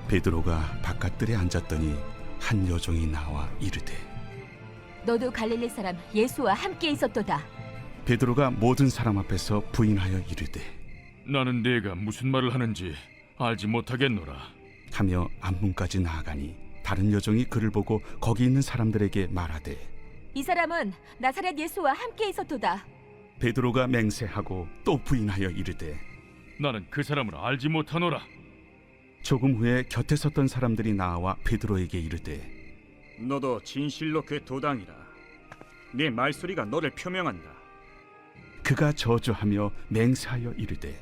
베드로가 바깥들에 앉았더니 한 여종이 나와 이르되 너도 갈릴리 사람 예수와 함께 있었도다. 베드로가 모든 사람 앞에서 부인하여 이르되 나는 네가 무슨 말을 하는지 알지 못하겠노라 하며 앞문까지 나아가니 다른 여종이 그를 보고 거기 있는 사람들에게 말하되 이 사람은 나사렛 예수와 함께 있었도다. 베드로가 맹세하고 또 부인하여 이르되 나는 그 사람을 알지 못하노라. 조금 후에 곁에 섰던 사람들이 나와 베드로에게 이르되 너도 진실로 그 도당이라. 네 말소리가 너를 표명한다. 그가 저주하며 맹세하여 이르되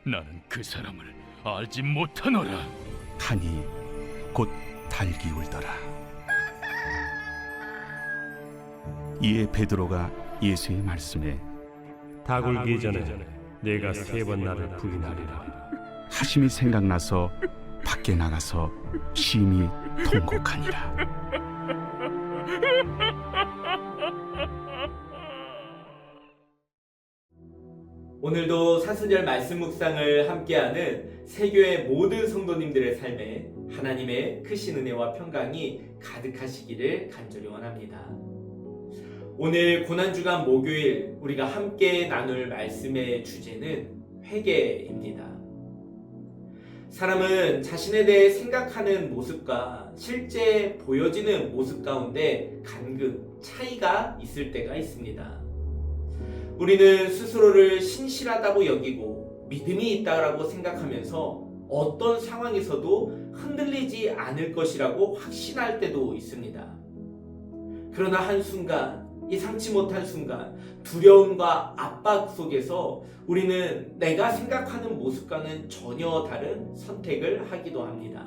나는 그 사람을 알지 못하노라. 하니 곧 달기 울더라. 이에 베드로가 예수의 말씀에 닭 울기 전에 내가 3번 나를 부인하리라 하심이 생각나서 밖에 나가서 심히 통곡하니라. 오늘도 사순절 말씀 묵상을 함께하는 세교의 모든 성도님들의 삶에 하나님의 크신 은혜와 평강이 가득하시기를 간절히 원합니다. 오늘 고난주간 목요일 우리가 함께 나눌 말씀의 주제는 회개입니다. 사람은 자신에 대해 생각하는 모습과 실제 보여지는 모습 가운데 간극, 차이가 있을 때가 있습니다. 우리는 스스로를 신실하다고 여기고 믿음이 있다고 생각하면서 어떤 상황에서도 흔들리지 않을 것이라고 확신할 때도 있습니다. 그러나 한순간, 예상치 못한 순간, 두려움과 압박 속에서 우리는 내가 생각하는 모습과는 전혀 다른 선택을 하기도 합니다.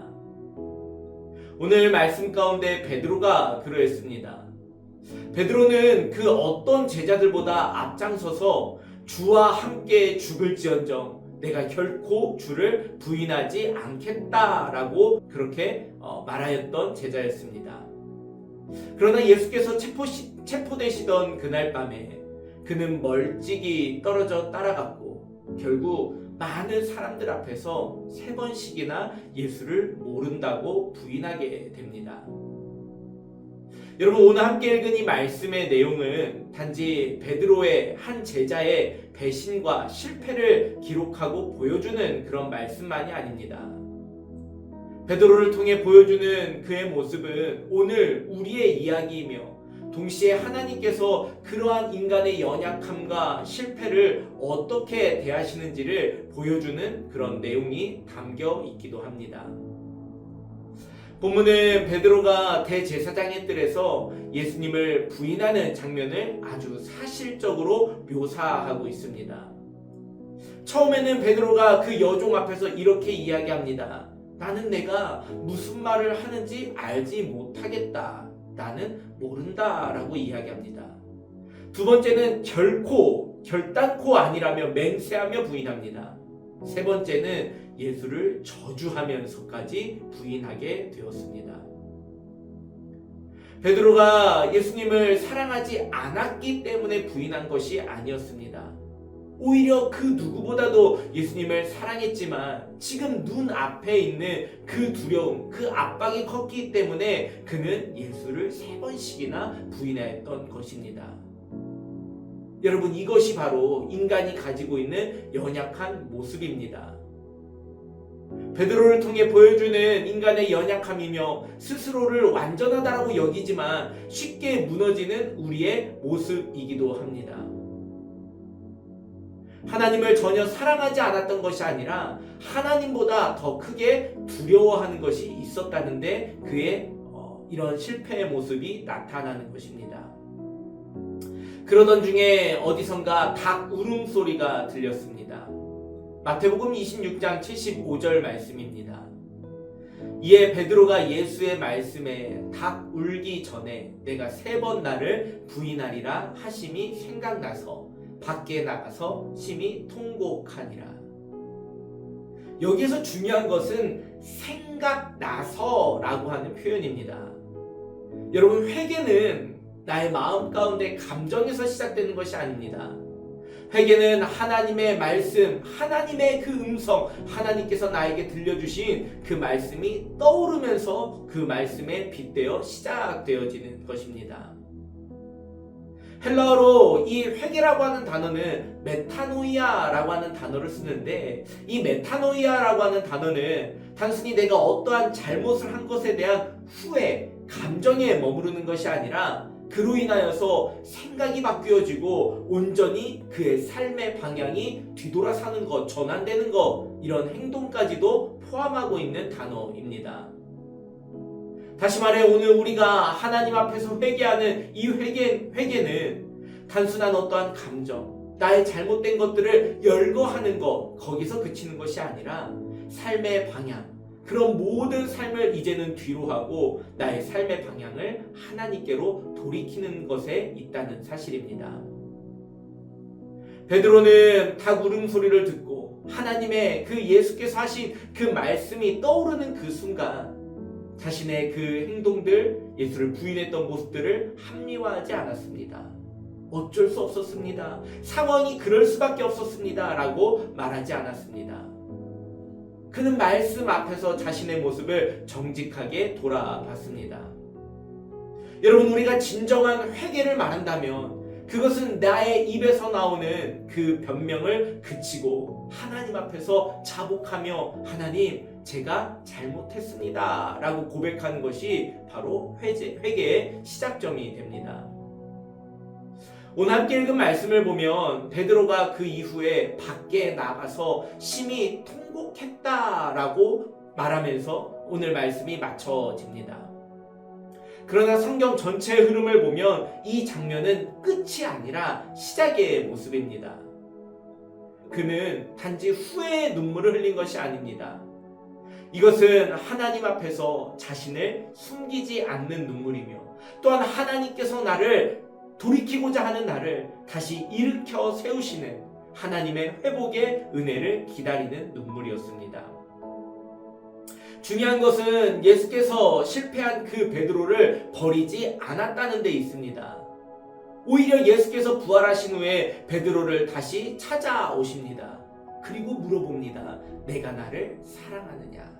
오늘 말씀 가운데 베드로가 그러했습니다. 베드로는 그 어떤 제자들보다 앞장서서 주와 함께 죽을지언정 내가 결코 주를 부인하지 않겠다라고 그렇게 말하였던 제자였습니다. 그러나 예수께서 체포되시던 그날 밤에 그는 멀찍이 떨어져 따라갔고 결국 많은 사람들 앞에서 3번씩이나 예수를 모른다고 부인하게 됩니다. 여러분, 오늘 함께 읽은 이 말씀의 내용은 단지 베드로의 한 제자의 배신과 실패를 기록하고 보여주는 그런 말씀만이 아닙니다. 베드로를 통해 보여주는 그의 모습은 오늘 우리의 이야기이며 동시에 하나님께서 그러한 인간의 연약함과 실패를 어떻게 대하시는지를 보여주는 그런 내용이 담겨 있기도 합니다. 본문은 베드로가 대제사장의 뜰에서 예수님을 부인하는 장면을 아주 사실적으로 묘사하고 있습니다. 처음에는 베드로가 그 여종 앞에서 이렇게 이야기합니다. 나는 내가 무슨 말을 하는지 알지 못하겠다. 나는 모른다 라고 이야기합니다. 두 번째는 결단코 아니라며 맹세하며 부인합니다. 세 번째는 예수를 저주하면서까지 부인하게 되었습니다. 베드로가 예수님을 사랑하지 않았기 때문에 부인한 것이 아니었습니다. 오히려 그 누구보다도 예수님을 사랑했지만 지금 눈앞에 있는 그 두려움, 그 압박이 컸기 때문에 그는 예수를 3번씩이나 부인했던 것입니다. 여러분, 이것이 바로 인간이 가지고 있는 연약한 모습입니다. 베드로를 통해 보여주는 인간의 연약함이며 스스로를 완전하다라고 여기지만 쉽게 무너지는 우리의 모습이기도 합니다. 하나님을 전혀 사랑하지 않았던 것이 아니라 하나님보다 더 크게 두려워하는 것이 있었다는데 그의 이런 실패의 모습이 나타나는 것입니다. 그러던 중에 어디선가 닭 울음소리가 들렸습니다. 마태복음 26장 75절 말씀입니다. 이에 베드로가 예수의 말씀에 닭 울기 전에 내가 3번 나를 부인하리라 하심이 생각나서 밖에 나가서 심히 통곡하니라. 여기에서 중요한 것은 생각나서라고 하는 표현입니다. 여러분, 회개는 나의 마음 가운데 감정에서 시작되는 것이 아닙니다. 회개는 하나님의 말씀, 하나님의 그 음성, 하나님께서 나에게 들려주신 그 말씀이 떠오르면서 그 말씀에 빗대어 시작되어지는 것입니다. 헬라어로 이 회개라고 하는 단어는 메타노이아라고 하는 단어를 쓰는데, 이 메타노이아라고 하는 단어는 단순히 내가 어떠한 잘못을 한 것에 대한 후회, 감정에 머무르는 것이 아니라 그로 인하여서 생각이 바뀌어지고 온전히 그의 삶의 방향이 뒤돌아서는 것, 전환되는 것, 이런 행동까지도 포함하고 있는 단어입니다. 다시 말해 오늘 우리가 하나님 앞에서 회개하는 이 회개는 단순한 어떠한 감정, 나의 잘못된 것들을 열거하는 것, 거기서 그치는 것이 아니라 삶의 방향, 그런 모든 삶을 이제는 뒤로 하고 나의 삶의 방향을 하나님께로 돌이키는 것에 있다는 사실입니다. 베드로는 닭 울음소리를 듣고 하나님의 그 예수께서 하신 그 말씀이 떠오르는 그 순간 자신의 그 행동들, 예수를 부인했던 모습들을 합리화하지 않았습니다. 어쩔 수 없었습니다. 상황이 그럴 수밖에 없었습니다. 라고 말하지 않았습니다. 그는 말씀 앞에서 자신의 모습을 정직하게 돌아봤습니다. 여러분, 우리가 진정한 회개를 말한다면 그것은 나의 입에서 나오는 그 변명을 그치고 하나님 앞에서 자복하며 하나님, 제가 잘못했습니다 라고 고백하는 것이 바로 회개의 시작점이 됩니다. 오늘 함께 읽은 말씀을 보면 베드로가 그 이후에 밖에 나가서 심히 통곡했다라고 말하면서 오늘 말씀이 맞춰집니다. 그러나 성경 전체의 흐름을 보면 이 장면은 끝이 아니라 시작의 모습입니다. 그는 단지 후회의 눈물을 흘린 것이 아닙니다. 이것은 하나님 앞에서 자신을 숨기지 않는 눈물이며 또한 하나님께서 나를 돌이키고자 하는 나를 다시 일으켜 세우시는 하나님의 회복의 은혜를 기다리는 눈물이었습니다. 중요한 것은 예수께서 실패한 그 베드로를 버리지 않았다는 데 있습니다. 오히려 예수께서 부활하신 후에 베드로를 다시 찾아오십니다. 그리고 물어봅니다. 내가 나를 사랑하느냐?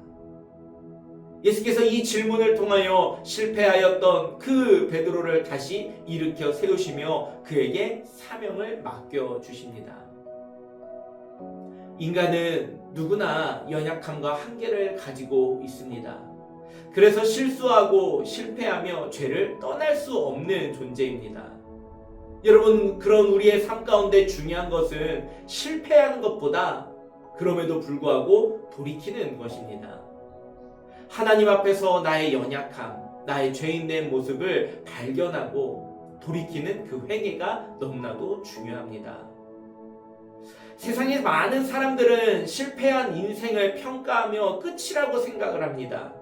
예수께서 이 질문을 통하여 실패하였던 그 베드로를 다시 일으켜 세우시며 그에게 사명을 맡겨주십니다. 인간은 누구나 연약함과 한계를 가지고 있습니다. 그래서 실수하고 실패하며 죄를 떠날 수 없는 존재입니다. 여러분, 그런 우리의 삶 가운데 중요한 것은 실패하는 것보다 그럼에도 불구하고 돌이키는 것입니다. 하나님 앞에서 나의 연약함, 나의 죄인된 모습을 발견하고 돌이키는 그 회개가 너무나도 중요합니다. 세상에 많은 사람들은 실패한 인생을 평가하며 끝이라고 생각을 합니다.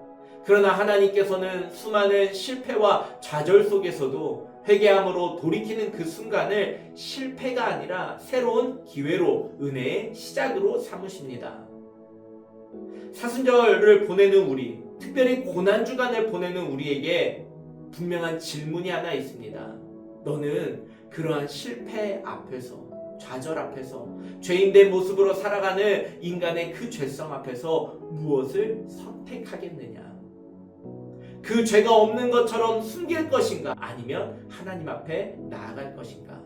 그러나 하나님께서는 수많은 실패와 좌절 속에서도 회개함으로 돌이키는 그 순간을 실패가 아니라 새로운 기회로, 은혜의 시작으로 삼으십니다. 사순절을 보내는 우리, 특별히 고난주간을 보내는 우리에게 분명한 질문이 하나 있습니다. 너는 그러한 실패 앞에서, 좌절 앞에서, 죄인된 모습으로 살아가는 인간의 그 죄성 앞에서 무엇을 선택하겠느냐? 그 죄가 없는 것처럼 숨길 것인가? 아니면 하나님 앞에 나아갈 것인가?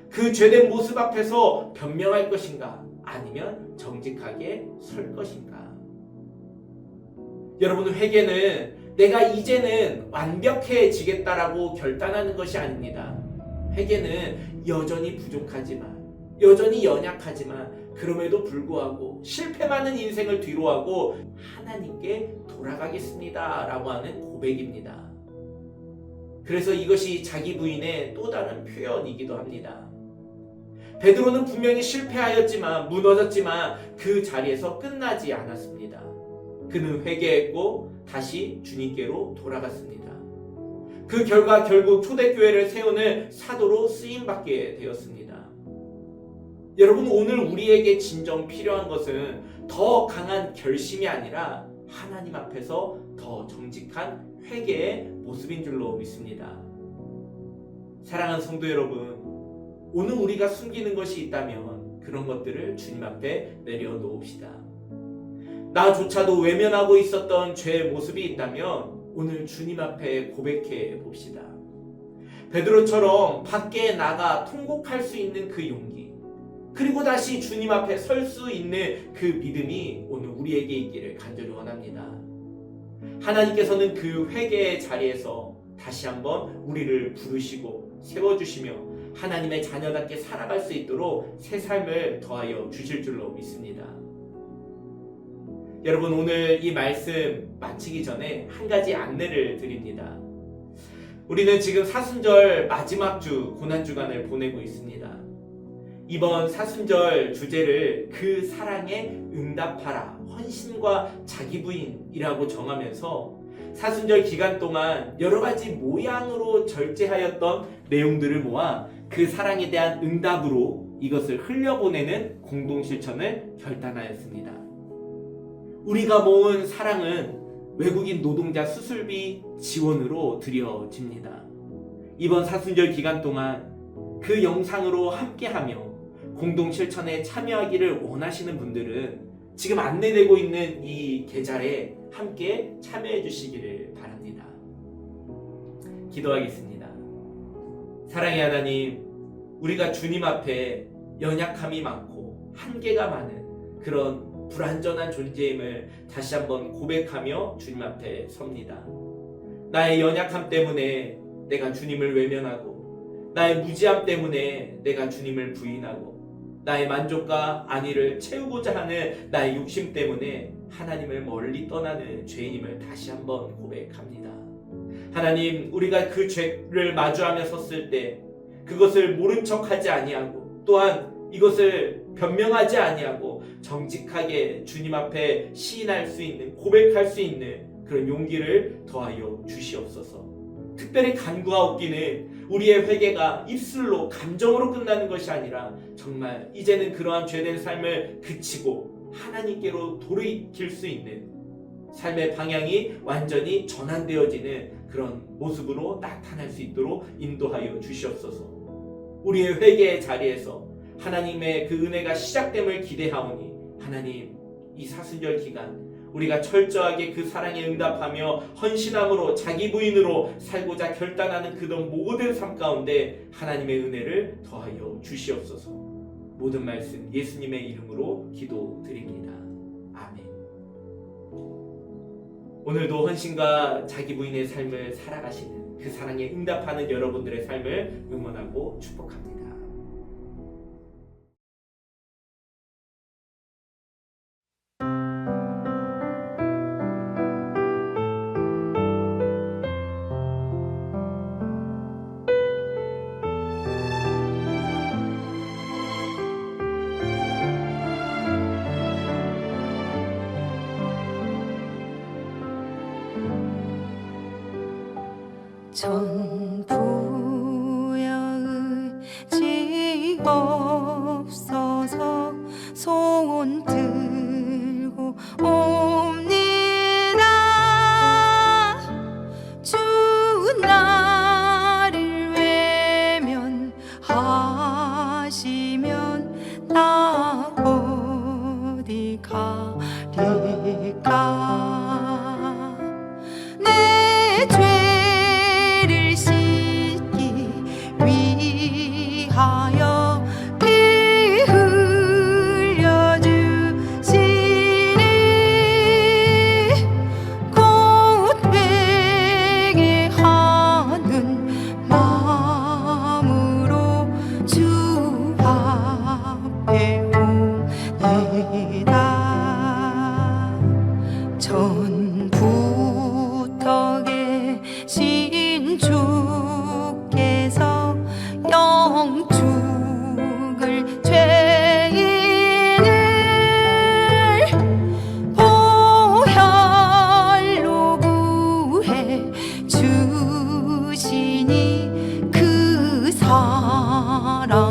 그 죄된 모습 앞에서 변명할 것인가? 아니면 정직하게 설 것인가? 여러분, 회개는 내가 이제는 완벽해지겠다라고 결단하는 것이 아닙니다. 회개는 여전히 부족하지만, 여전히 연약하지만 그럼에도 불구하고 실패 많은 인생을 뒤로하고 하나님께 돌아가겠습니다 라고 하는 고백입니다. 그래서 이것이 자기 부인의 또 다른 표현이기도 합니다. 베드로는 분명히 실패하였지만, 무너졌지만 그 자리에서 끝나지 않았습니다. 그는 회개했고 다시 주님께로 돌아갔습니다. 그 결과 결국 초대교회를 세우는 사도로 쓰임받게 되었습니다. 여러분, 오늘 우리에게 진정 필요한 것은 더 강한 결심이 아니라 하나님 앞에서 더 정직한 회개의 모습인 줄로 믿습니다. 사랑하는 성도 여러분, 오늘 우리가 숨기는 것이 있다면 그런 것들을 주님 앞에 내려놓읍시다. 나조차도 외면하고 있었던 죄의 모습이 있다면 오늘 주님 앞에 고백해 봅시다. 베드로처럼 밖에 나가 통곡할 수 있는 그 용기, 그리고 다시 주님 앞에 설 수 있는 그 믿음이 오늘 우리에게 있기를 간절히 원합니다. 하나님께서는 그 회개의 자리에서 다시 한번 우리를 부르시고 세워주시며 하나님의 자녀답게 살아갈 수 있도록 새 삶을 더하여 주실 줄로 믿습니다. 여러분, 오늘 이 말씀 마치기 전에 한 가지 안내를 드립니다. 우리는 지금 사순절 마지막 주 고난주간을 보내고 있습니다. 이번 사순절 주제를 그 사랑에 응답하라, 헌신과 자기 부인이라고 정하면서 사순절 기간 동안 여러 가지 모양으로 절제하였던 내용들을 모아 그 사랑에 대한 응답으로 이것을 흘려보내는 공동실천을 결단하였습니다. 우리가 모은 사랑은 외국인 노동자 수술비 지원으로 드려집니다. 이번 사순절 기간 동안 그 영상으로 함께하며 공동실천에 참여하기를 원하시는 분들은 지금 안내되고 있는 이 계좌에 함께 참여해 주시기를 바랍니다. 기도하겠습니다. 사랑의 하나님, 우리가 주님 앞에 연약함이 많고 한계가 많은 그런 불완전한 존재임을 다시 한번 고백하며 주님 앞에 섭니다. 나의 연약함 때문에 내가 주님을 외면하고, 나의 무지함 때문에 내가 주님을 부인하고, 나의 만족과 안위를 채우고자 하는 나의 욕심 때문에 하나님을 멀리 떠나는 죄인임을 다시 한번 고백합니다. 하나님, 우리가 그 죄를 마주하며 섰을 때 그것을 모른 척하지 아니하고, 또한 이것을 변명하지 아니하고 정직하게 주님 앞에 시인할 수 있는, 고백할 수 있는 그런 용기를 더하여 주시옵소서. 특별히 간구하옵기는 우리의 회개가 입술로 감정으로 끝나는 것이 아니라 정말 이제는 그러한 죄된 삶을 그치고 하나님께로 돌이킬 수 있는 삶의 방향이 완전히 전환되어지는 그런 모습으로 나타날 수 있도록 인도하여 주시옵소서. 우리의 회개의 자리에서 하나님의 그 은혜가 시작됨을 기대하오니 하나님, 이 사순절 기간 우리가 철저하게 그 사랑에 응답하며 헌신함으로 자기 부인으로 살고자 결단하는 그런 모든 삶 가운데 하나님의 은혜를 더하여 주시옵소서. 모든 말씀 예수님의 이름으로 기도드립니다. 아멘. 오늘도 헌신과 자기 부인의 삶을 살아가시는 그 사랑에 응답하는 여러분들의 삶을 응원하고 축복합니다. 전부여 의지 없어서 소원 들고 옵니다. 주 나를 외면하시면 나 어디 가리까. 내 죄를 씻기 위하여 피 흘려주시니 곧 회개하는 마음으로 주 앞에 옵니다. 전부터 계신 주께서 영죽을 죄인을 보혈로 구해 주시니 그 사랑하옵니다.